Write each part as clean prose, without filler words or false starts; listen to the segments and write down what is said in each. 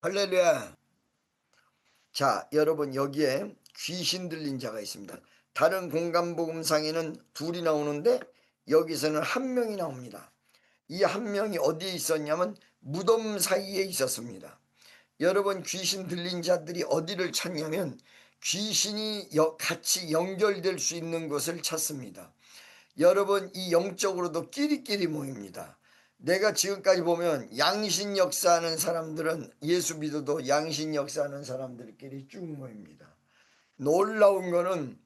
할렐루야. 자, 여러분 여기에 귀신 들린 자가 있습니다. 다른 공간복음상에는 둘이 나오는데 여기서는 한 명이 나옵니다. 이 한 명이 어디에 있었냐면 무덤 사이에 있었습니다. 여러분 귀신 들린 자들이 어디를 찾냐면 귀신이 같이 연결될 수 있는 곳을 찾습니다. 여러분 이 영적으로도 끼리끼리 모입니다. 내가 지금까지 보면 양신 역사하는 사람들은 예수 믿어도 양신 역사하는 사람들끼리 쭉 모입니다. 놀라운 거는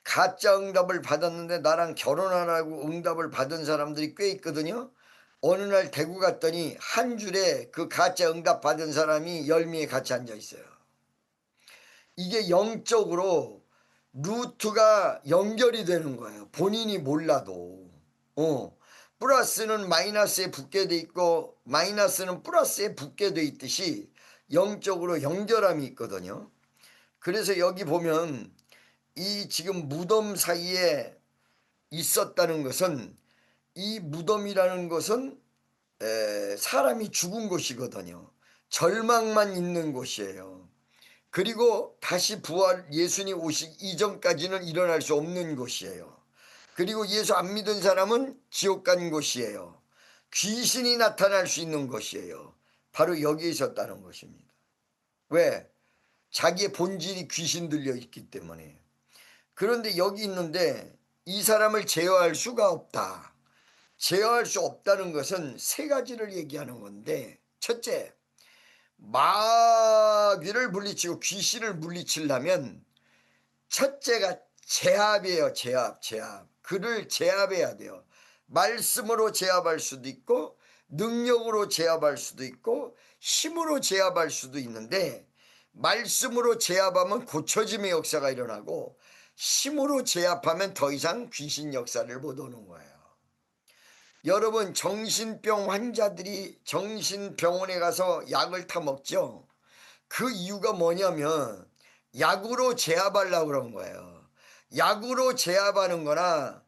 가짜 응답을 받았는데 나랑 결혼하라고 응답을 받은 사람들이 꽤 있거든요. 어느 날 대구 갔더니 한 줄에 그 가짜 응답 받은 사람이 10명이 같이 앉아 있어요. 이게 영적으로 루트가 연결이 되는 거예요. 본인이 몰라도. 플러스는 마이너스에 붙게 돼 있고 마이너스는 플러스에 붙게 돼 있듯이 영적으로 연결함이 있거든요. 그래서 여기 보면 이 지금 무덤 사이에 있었다는 것은 이 무덤이라는 것은 사람이 죽은 곳이거든요. 절망만 있는 곳이에요. 그리고 다시 부활 예수님 오시기 이전까지는 일어날 수 없는 곳이에요. 그리고 예수 안 믿은 사람은 지옥 간 곳이에요. 귀신이 나타날 수 있는 곳이에요. 바로 여기에 있었다는 것입니다. 왜? 자기의 본질이 귀신 들려 있기 때문에. 그런데 여기 있는데 이 사람을 제어할 수가 없다. 제어할 수 없다는 것은 세 가지를 얘기하는 건데, 첫째, 마귀를 물리치고 귀신을 물리치려면 첫째가 제압이에요. 제압. 그를 제압해야 돼요. 말씀으로 제압할 수도 있고 능력으로 제압할 수도 있고 힘으로 제압할 수도 있는데, 말씀으로 제압하면 고쳐짐의 역사가 일어나고 힘으로 제압하면 더 이상 귀신 역사를 못 오는 거예요. 여러분 정신병 환자들이 정신병원에 가서 약을 타 먹죠. 그 이유가 뭐냐면 약으로 제압하려고 그런 거예요. 약으로 제압하는 거나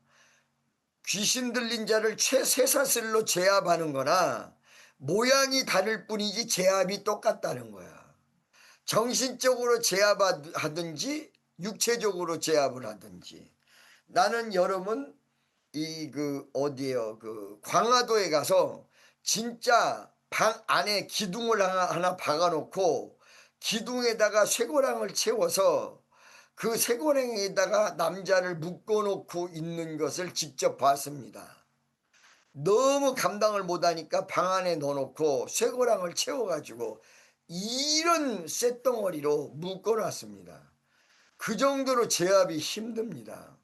귀신 들린 자를 쇠사슬로 제압하는 거나 모양이 다를 뿐이지 제압이 똑같다는 거야. 정신적으로 제압하든지 육체적으로 제압을 하든지. 나는 여러분 어디에요? 그 광화도에 가서 진짜 방 안에 기둥을 하나 박아놓고 기둥에다가 쇠고랑을 채워서 그 쇠고랑에다가 남자를 묶어놓고 있는 것을 직접 봤습니다. 너무 감당을 못하니까 방 안에 넣어놓고 쇠고랑을 채워가지고 이런 쇳덩어리로 묶어놨습니다. 그 정도로 제압이 힘듭니다.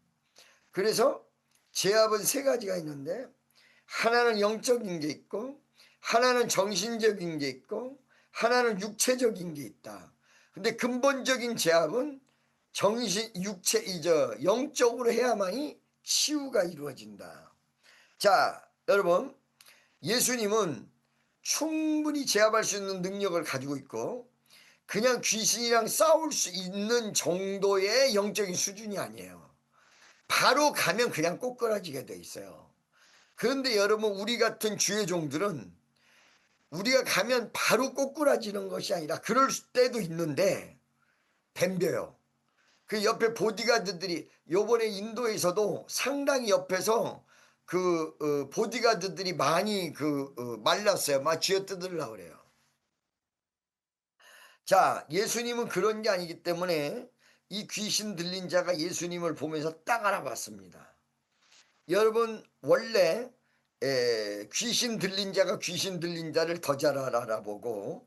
그래서 제압은 세 가지가 있는데, 하나는 영적인 게 있고 하나는 정신적인 게 있고 하나는 육체적인 게 있다. 근데 근본적인 제압은 영적으로 해야만이 치유가 이루어진다. 자, 여러분 예수님은 충분히 제압할 수 있는 능력을 가지고 있고 그냥 귀신이랑 싸울 수 있는 정도의 영적인 수준이 아니에요. 바로 가면 그냥 꼬꾸라지게 돼 있어요. 그런데 여러분 우리 같은 주의 종들은 우리가 가면 바로 꼬꾸라지는 것이 아니라 그럴 때도 있는데 덤벼요. 그 옆에 보디가드들이 요번에 인도에서도 상당히 옆에서 보디가드들이 많이 말랐어요. 막 쥐어뜯으려고 그래요. 자, 예수님은 그런 게 아니기 때문에 이 귀신 들린 자가 예수님을 보면서 딱 알아봤습니다. 여러분 원래 귀신 들린 자가 귀신 들린 자를 더 잘 알아보고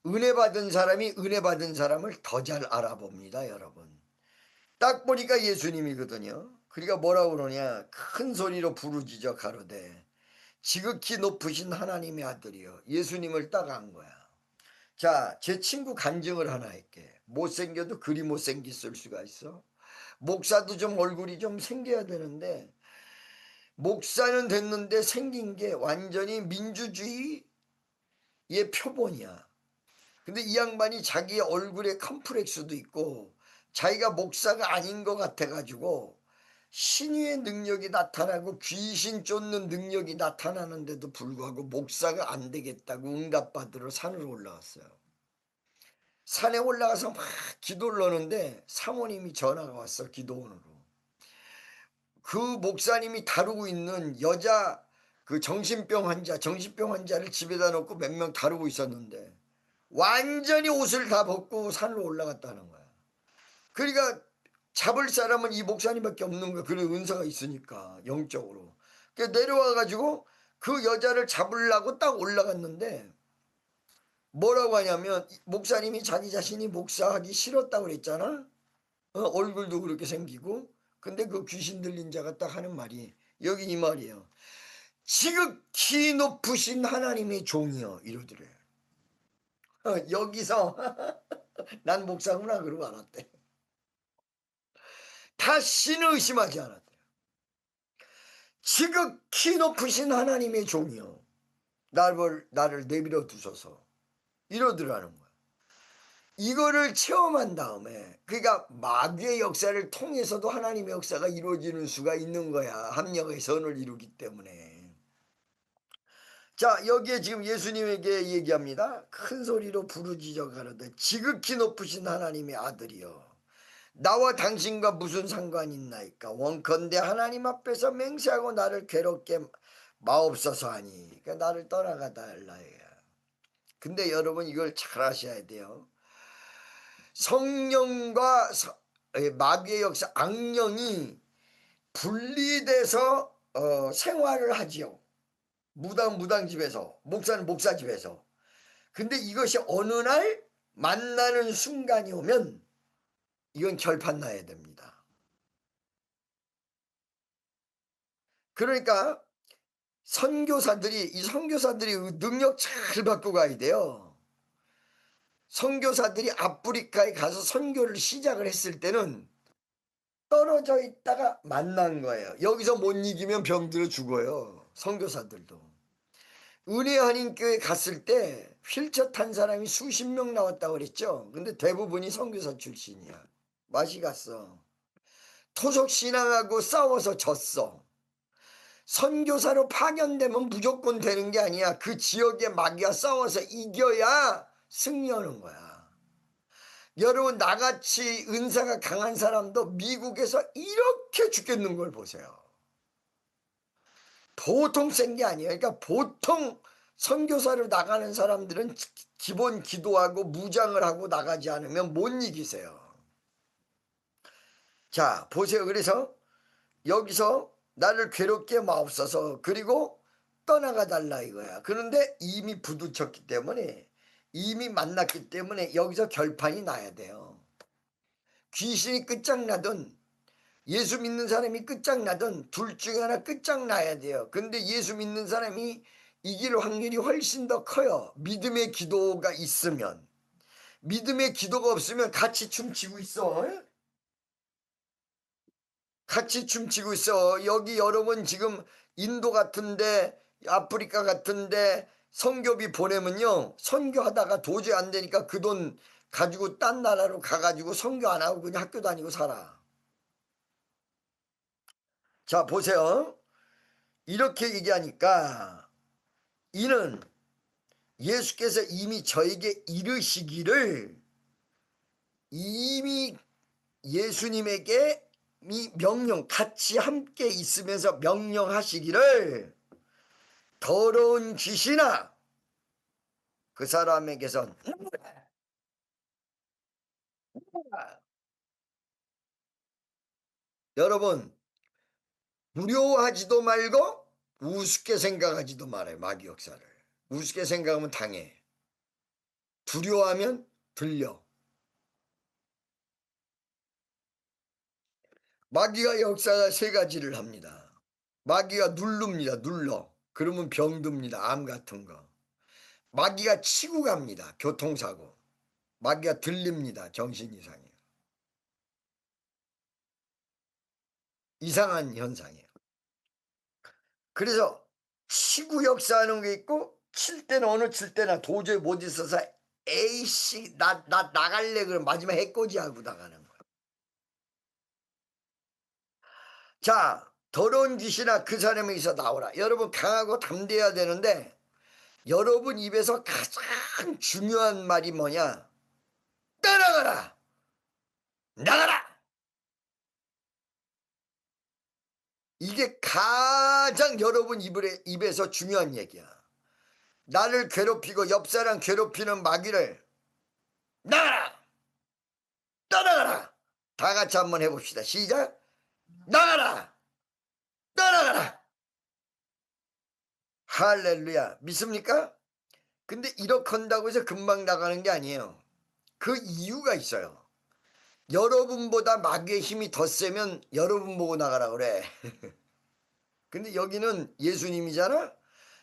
은혜 받은 사람이 은혜 받은 사람을 더 잘 알아봅니다. 여러분 딱 보니까 예수님이거든요. 그러니까 뭐라고 그러냐, 큰 소리로 부르짖어 가로되 지극히 높으신 하나님의 아들이요. 예수님을 딱 안 거야. 자, 제 친구 간증을 하나 할게. 못생겨도 그리 못생겼을 수가 있어. 목사도 좀 얼굴이 좀 생겨야 되는데 목사는 됐는데 생긴 게 완전히 민주주의의 표본이야. 근데 이 양반이 자기 얼굴에 컴플렉스도 있고 자기가 목사가 아닌 것 같아가지고 신유의 능력이 나타나고 귀신 쫓는 능력이 나타나는데도 불구하고 목사가 안 되겠다고 응답받으러 산으로 올라갔어요. 산에 올라가서 막 기도를 하는데 사모님이 전화가 왔어. 기도원으로. 그 목사님이 다루고 있는 여자 그 정신병 환자를 집에다 놓고 몇 명 다루고 있었는데 완전히 옷을 다 벗고 산으로 올라갔다는 거야. 그러니까 잡을 사람은 이 목사님밖에 없는 거야. 그런 은사가 있으니까 영적으로. 내려와 가지고 그 여자를 잡으려고 딱 올라갔는데 뭐라고 하냐면 목사님이 자기 자신이 목사하기 싫었다고 그랬잖아. 얼굴도 그렇게 생기고. 근데 그 귀신 들린 자가 딱 하는 말이 여기 이 말이에요. 지극히 높으신 하나님의 종이여 이러더래. 여기서 난 목사구나 그러고 알았대. 다시는 의심하지 않았대. 지극히 높으신 하나님의 종이여 나를 내버려 두셔서 이러더라는 거야. 이거를 체험한 다음에 그러니까 마귀의 역사를 통해서도 하나님의 역사가 이루어지는 수가 있는 거야. 합력의 선을 이루기 때문에. 자, 여기에 지금 예수님에게 얘기합니다. 큰 소리로 부르짖어 가로되 지극히 높으신 하나님의 아들이여 나와 당신과 무슨 상관이 있나이까. 원컨대 하나님 앞에서 맹세하고 나를 괴롭게 마옵소서 하니. 그러니까 나를 떠나가 달라야. 근데 여러분 이걸 잘 아셔야 돼요. 성령과 마귀의 역사 악령이 분리돼서 생활을 하지요. 무당집에서, 목사는 목사집에서. 근데 이것이 어느 날 만나는 순간이 오면 이건 결판 나야 됩니다. 그러니까 이 선교사들이 능력 잘 받고 가야 돼요. 선교사들이 아프리카에 가서 선교를 시작을 했을 때는 떨어져 있다가 만난 거예요. 여기서 못 이기면 병들어 죽어요. 선교사들도. 은혜 한인교회 갔을 때 휠체어 탄 사람이 수십 명 나왔다고 그랬죠. 근데 대부분이 선교사 출신이야. 맛이 갔어. 토속 신앙하고 싸워서 졌어. 선교사로 파견되면 무조건 되는 게 아니야. 그 지역의 마귀와 싸워서 이겨야 승리하는 거야. 여러분 나같이 은사가 강한 사람도 미국에서 이렇게 죽겠는 걸 보세요. 보통 센 게 아니에요. 그러니까 보통 선교사로 나가는 사람들은 기본 기도하고 무장을 하고 나가지 않으면 못 이기세요. 자 보세요. 그래서 여기서 나를 괴롭게 마옵소서 그리고 떠나가 달라 이거야. 그런데 이미 부딪혔기 때문에 이미 만났기 때문에 여기서 결판이 나야 돼요. 귀신이 끝장나든 예수 믿는 사람이 끝장나든 둘 중에 하나 끝장나야 돼요. 근데 예수 믿는 사람이 이길 확률이 훨씬 더 커요. 믿음의 기도가 있으면. 믿음의 기도가 없으면 같이 춤추고 있어. 같이 춤추고 있어. 여기 여러분 지금 인도 같은데 아프리카 같은데 선교비 보내면요. 선교하다가 도저히 안 되니까 그 돈 가지고 딴 나라로 가가지고 선교 안 하고 그냥 학교 다니고 살아. 자 보세요. 이렇게 얘기하니까 이는 예수께서 이미 저에게 이르시기를 이미 예수님에게 이 명령 같이 함께 있으면서 명령하시기를 더러운 귀신아 그 사람에게선 여러분 두려워하지도 말고 우습게 생각하지도 말아요. 마귀 역사를 우습게 생각하면 당해. 두려워하면 들려. 마귀가 역사가 세 가지를 합니다. 마귀가 누릅니다. 눌러. 그러면 병듭니다. 암 같은 거. 마귀가 치고 갑니다. 교통사고. 마귀가 들립니다. 정신 이상이에요. 이상한 현상이에요. 그래서 치고 역사하는 게 있고 칠 때는 어느 칠 때나 도저히 못 있어서 에이씨 나 나갈래 그럼 마지막 해코지 하고 나가는 거야. 자, 더러운 귀신아 그 사람에게서 나오라. 여러분 강하고 담대해야 되는데 여러분 입에서 가장 중요한 말이 뭐냐? 떠나가라! 나가라! 이게 가장 여러분 입에서 중요한 얘기야. 나를 괴롭히고 옆 사람 괴롭히는 마귀를 나가라! 떠나가라! 다 같이 한번 해봅시다. 시작! 나가라! 떠나가라! 할렐루야. 믿습니까? 근데 이렇게 한다고 해서 금방 나가는 게 아니에요. 그 이유가 있어요. 여러분보다 마귀의 힘이 더 세면 여러분 보고 나가라 그래. 근데 여기는 예수님이잖아?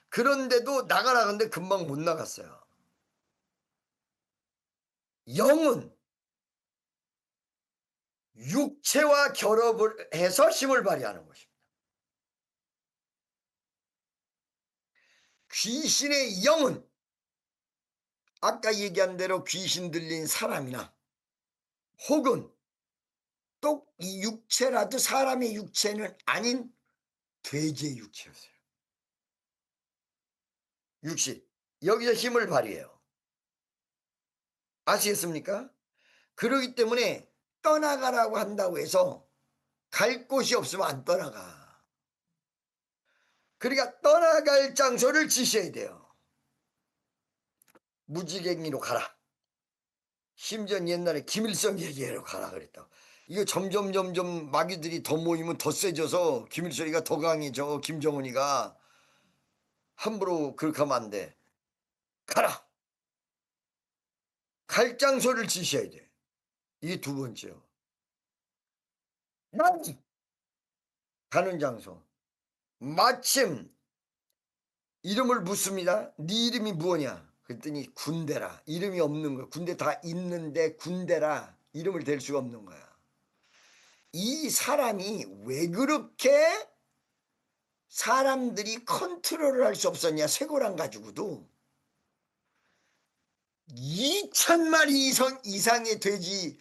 그런데도 나가라 근데 금방 못 나갔어요. 영은 육체와 결합을 해서 힘을 발휘하는 것입니다. 귀신의 영은 아까 얘기한 대로 귀신 들린 사람이나 혹은 또 이 육체라도 사람의 육체는 아닌 돼지의 육체였어요. 육신. 여기서 힘을 발휘해요. 아시겠습니까? 그러기 때문에 떠나가라고 한다고 해서 갈 곳이 없으면 안 떠나가. 그러니까 떠나갈 장소를 지셔야 돼요. 무지갱이로 가라. 심지어 옛날에 김일성 얘기하러 가라 그랬다고. 이거 점점 마귀들이 더 모이면 더 세져서 김일성이가 더 강해져. 김정은이가 함부로 그렇게 하면 안 돼. 가라. 갈 장소를 지셔야 돼. 이게 두 번째요. 가는 장소. 마침 이름을 묻습니다. 네 이름이 무엇냐? 그랬더니 군대라. 이름이 없는 거야. 군대 다 있는데 군대라. 이름을 댈 수가 없는 거야. 이 사람이 왜 그렇게 사람들이 컨트롤을 할 수 없었냐? 쇠고랑 가지고도 2,000마리 이상의 돼지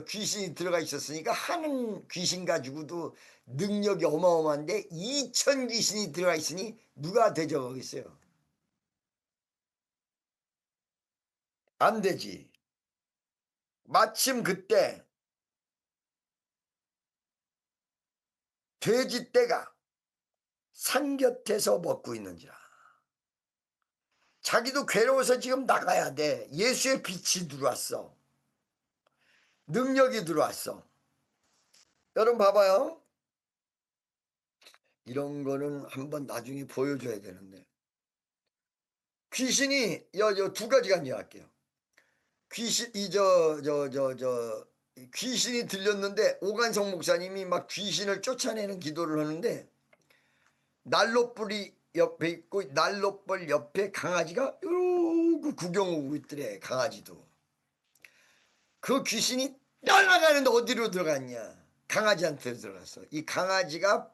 귀신이 들어가 있었으니까 하는 귀신 가지고도 능력이 어마어마한데 2,000 귀신이 들어가 있으니 누가 대적하겠어요? 안 되지. 마침 그때 돼지떼가 산 곁에서 먹고 있는지라. 자기도 괴로워서 지금 나가야 돼. 예수의 빛이 들어왔어. 능력이 들어왔어. 여러분 봐봐요. 이런 거는 한번 나중에 보여줘야 되는데. 귀신이 두 가지가 이야기할게요. 귀신이 들렸는데 오간성 목사님이 막 귀신을 쫓아내는 기도를 하는데 난로불이 옆에 있고 난로불 옆에 강아지가 요러고 구경 오고 있더래. 강아지도. 그 귀신이 떠나가는데 어디로 들어갔냐? 강아지한테 들어갔어. 이 강아지가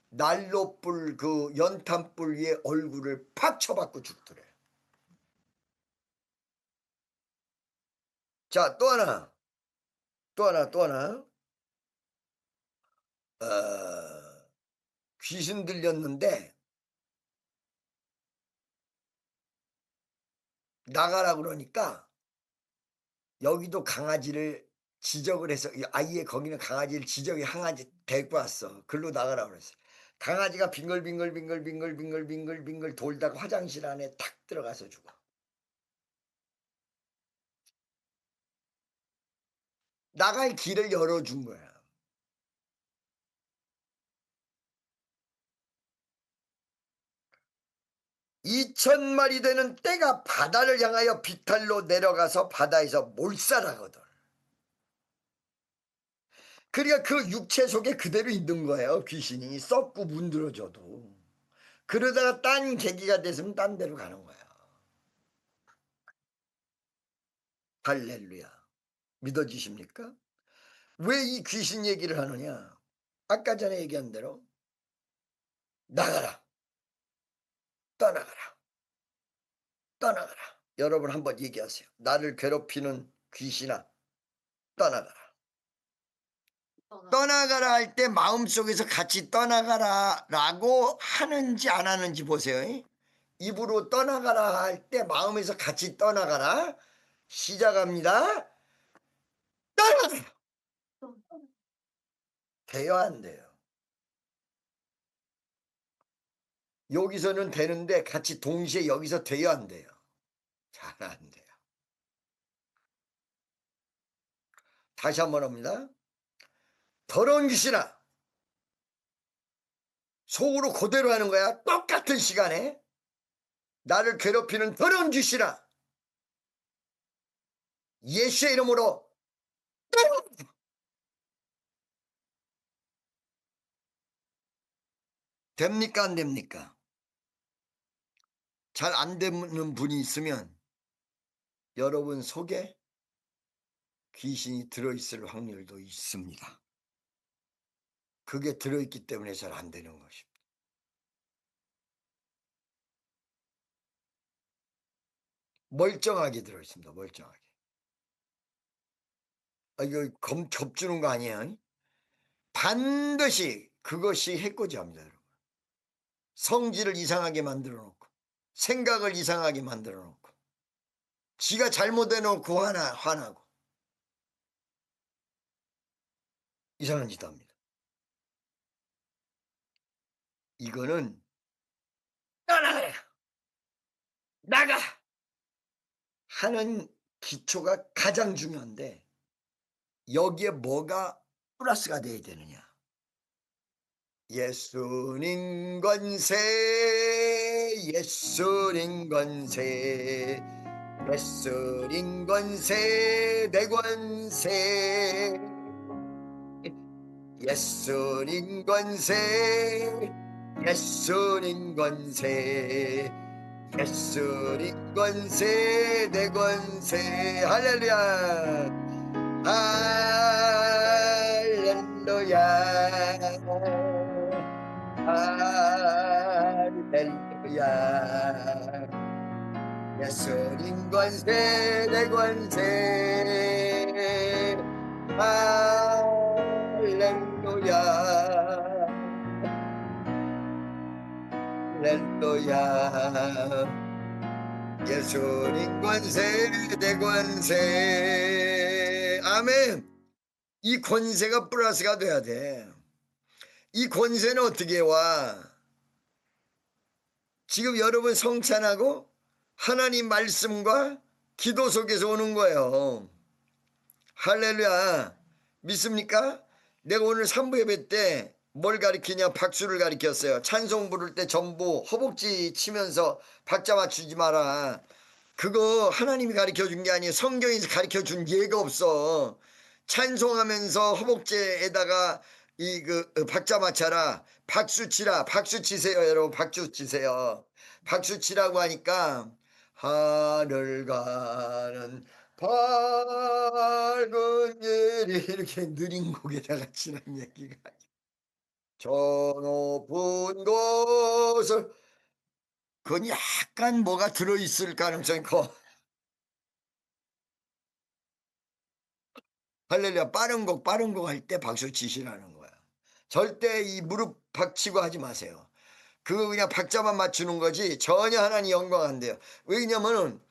난로불 그 연탄불 위에 얼굴을 팍 쳐박고 죽더래. 자, 또 하나. 귀신 들렸는데 나가라 그러니까 여기도 강아지를 지적을 해서 아예 거기는 강아지를 지적해 강아지 데리고 왔어. 글로 나가라 그랬어. 강아지가 빙글빙글 돌다가 화장실 안에 탁 들어가서 죽어. 나갈 길을 열어준 거야. 2,000마리 되는 떼가 바다를 향하여 비탈로 내려가서 바다에서 몰살하거든. 그러니까 그 육체 속에 그대로 있는 거예요. 귀신이 썩고 문드러져도. 그러다가 딴 계기가 됐으면 딴 데로 가는 거야. 할렐루야. 믿어지십니까? 왜 이 귀신 얘기를 하느냐? 아까 전에 얘기한 대로 나가라. 떠나가라. 떠나가라. 여러분 한번 얘기하세요. 나를 괴롭히는 귀신아 떠나가라. 떠나가라 할 때 마음속에서 같이 떠나가라라고 하는지 안 하는지 보세요. 입으로 떠나가라 할 때 마음에서 같이 떠나가라. 시작합니다. 떠나가라. 돼요, 안 돼요? 여기서는 되는데 같이 동시에 여기서 돼요, 안 돼요? 잘 안 돼요. 다시 한번 합니다. 더러운 짓이나 속으로 그대로 하는 거야. 똑같은 시간에 나를 괴롭히는 더러운 짓이나 예수의 이름으로 됩니까, 안 됩니까? 잘 안 되는 분이 있으면 여러분 속에 귀신이 들어있을 확률도 있습니다. 그게 들어있기 때문에 잘 안 되는 것입니다. 멀쩡하게 들어있습니다. 멀쩡하게. 이거 겁주는 거 아니에요? 반드시 그것이 해코지합니다, 여러분. 성질을 이상하게 만들어 놓고 생각을 이상하게 만들어 놓고 지가 잘못해 놓고 화나고 이상한 짓 합니다. 이거는 떠나가라, 나가 하는 기초가 가장 중요한데 여기에 뭐가 플러스가 돼야 되느냐. 예수님 권세, 예수님 권세, 예수님 권세, 내 권세, 예수님 권세, 예수님 권세, 예수님 권세, 내 권세. 할렐루야, 할렐루야, 할렐루야. 예수님 권세, 내 권세. 할렐루야, 할렐루야. 예수님 권세, 내 권세. 아멘. 이 권세가 플러스가 돼야 돼. 이 권세는 어떻게 와? 지금 여러분 성찬하고 하나님 말씀과 기도 속에서 오는 거예요. 할렐루야. 믿습니까? 내가 오늘 3부 예배 때 뭘 가리키냐? 박수를 가리켰어요. 찬송 부를 때 전부 허벅지 치면서 박자 맞추지 마라. 그거 하나님이 가르쳐준 게 아니에요. 성경에서 가르쳐준 예가 없어. 찬송하면서 허벅지에다가 박자 맞춰라. 박수 치라. 박수 치세요, 여러분. 박수 치세요. 박수 치라고 하니까 하늘 가는 밝은 예리 이렇게 느린 곡에다가 치는 얘기가 저 높은 곳을 그건 약간 뭐가 들어있을 가능성이 커. 할렐루야. 빠른 곡 할 때 박수 치시라는 거야. 절대 이 무릎 박치고 하지 마세요. 그거 그냥 박자만 맞추는 거지 전혀 하나님 영광 안 돼요. 왜냐면은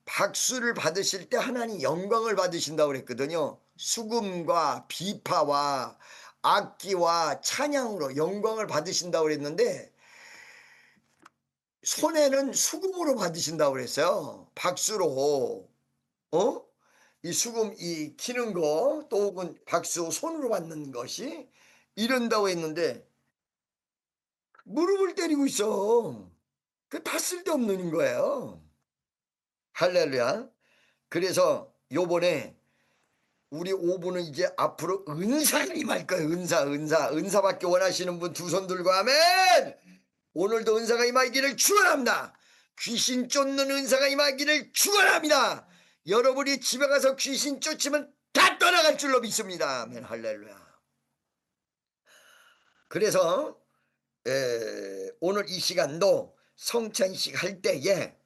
박수를 받으실 때 하나님 영광을 받으신다고 그랬거든요. 수금과 비파와 악기와 찬양으로 영광을 받으신다고 그랬는데 손해는 수금으로 받으신다고 그랬어요. 박수로. 이 수금 이 키는 거 또 혹은 박수 손으로 받는 것이 이런다고 했는데 무릎을 때리고 있어. 그 다 쓸데없는 거예요. 할렐루야. 그래서 요번에 우리 5부는 이제 앞으로 은사가 임할 거예요. 은사받기 원하시는 분 두 손 들고 아멘. 오늘도 은사가 임하기를 축원합니다. 귀신 쫓는 은사가 임하기를 축원합니다. 여러분이 집에 가서 귀신 쫓으면 다 떠나갈 줄로 믿습니다. 아멘. 할렐루야. 그래서 오늘 이 시간도 성찬식 할 때에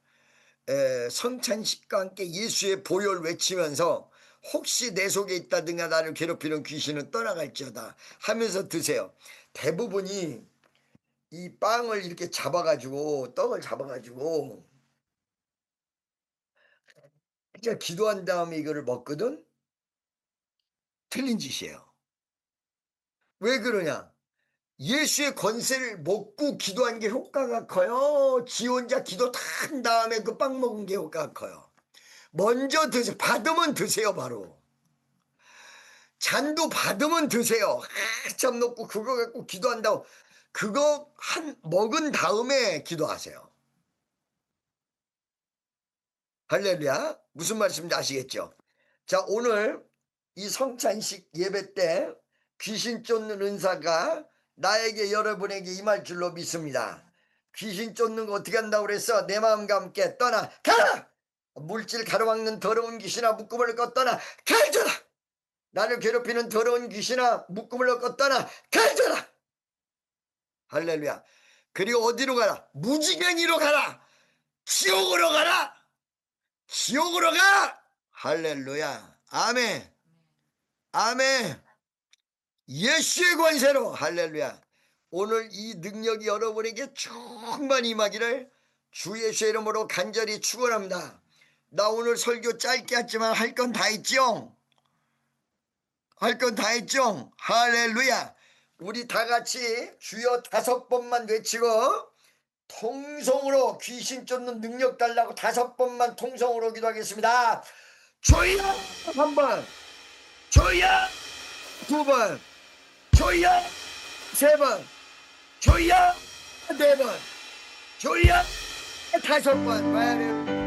성찬식과 함께 예수의 보혈 외치면서 혹시 내 속에 있다든가 나를 괴롭히는 귀신은 떠나갈지어다 하면서 드세요. 대부분이 이 빵을 이렇게 잡아가지고 떡을 잡아가지고 그냥 기도한 다음에 이거를 먹거든. 틀린 짓이에요. 왜 그러냐? 예수의 권세를 먹고 기도한 게 효과가 커요? 지 혼자 기도 다 한 다음에 그 빵 먹은 게 효과가 커요? 먼저 드세요. 받으면 드세요. 바로 잔도 받으면 드세요. 한참 놓고 그거 갖고 기도한다고 그거 한 먹은 다음에 기도하세요. 할렐루야. 무슨 말씀인지 아시겠죠? 자, 오늘 이 성찬식 예배 때 귀신 쫓는 은사가 나에게 여러분에게 임할 줄로 믿습니다. 귀신 쫓는 거 어떻게 한다고 그랬어? 내 마음과 함께 떠나 가라! 물질 가로막는 더러운 귀신아 묶음을 꺾어 떠나 가져라! 나를 괴롭히는 더러운 귀신아 묶음을 꺾어 떠나 가져라! 할렐루야. 그리고 어디로 가라? 무지개니로 가라! 지옥으로 가라! 지옥으로 가! 할렐루야. 아멘. 아멘. 예수의 권세로 할렐루야. 오늘 이 능력이 여러분에게 충만히 임하기를 주 예수의 이름으로 간절히 축원합니다. 나 오늘 설교 짧게 했지만 할 건 다 했죠? 할 건 다 했죠? 할렐루야. 우리 다 같이 주여 5번만 외치고 통성으로 귀신 쫓는 능력 달라고 5번만 통성으로 기도하겠습니다. 주여 3번, 주여 2번, 주여 3번, 주여 4번, 주여 5번.